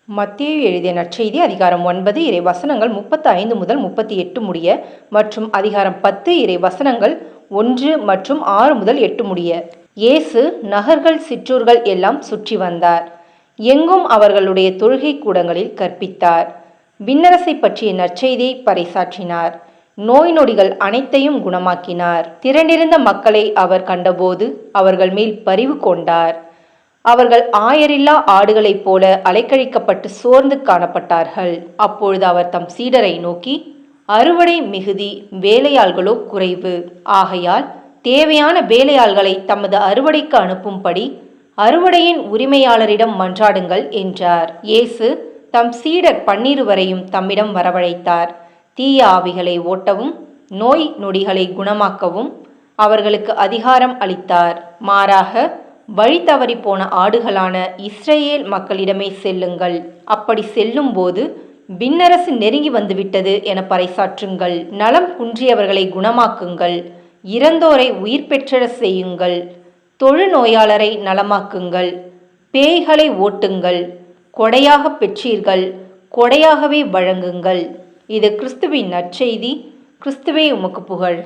மத்தேயு எழுதிய நற்செய்தி அதிகாரம் 9 இறை வசனங்கள் 35 முதல் 38 முடிய மற்றும் அதிகாரம் 10 இறை வசனங்கள் 1 மற்றும் 6 முதல் 8 முடிய. இயேசு நகர்கள் சிற்றூர்கள் எல்லாம் சுற்றி வந்தார். எங்கும் அவர்களுடைய தொழுகை கூடங்களில் கற்பித்தார். விண்ணரசை பற்றிய நற்செய்தியை பறைசாற்றினார். நோய் நொடிகள் அனைத்தையும் குணமாக்கினார். திரண்டிருந்த மக்களை அவர் கண்டபோது அவர்கள் மேல் பரிவு கொண்டார். அவர்கள் ஆயரில்லா ஆடுகளைப் போல அலைக்கழிக்கப்பட்டு சோர்ந்து காணப்பட்டார்கள். அப்பொழுது அவர் தம் சீடரை நோக்கி, அறுவடை மிகுதி, வேலையாள்களோ குறைவு. ஆகையால் தேவையான வேலையாள்களை தமது அறுவடைக்கு அனுப்பும்படி அறுவடையின் உரிமையாளரிடம் மன்றாடுங்கள் என்றார். இயேசு தம் சீடர் 12 தம்மிடம் வரவழைத்தார். தீய ஆவிகளை ஓட்டவும் நோய் நொடிகளை குணமாக்கவும் அவர்களுக்கு அதிகாரம் அளித்தார். மாறாக வழி தவறி போன ஆடுகளான இஸ்ரேல் மக்களிடமே செல்லுங்கள். அப்படி செல்லும் போது விண்ணரசு நெருங்கி வந்துவிட்டது என பறைசாற்றுங்கள். நலம் குன்றியவர்களை குணமாக்குங்கள். இறந்தோரை உயிர் பெற்றெழ செய்யுங்கள். தொழுநோயாளரை நலமாக்குங்கள். பேய்களை ஓட்டுங்கள். கொடையாக பெற்றீர்கள், கொடையாகவே வழங்குங்கள். இது கிறிஸ்துவின் நற்செய்தி. கிறிஸ்துவே உமக்கு புகழ்.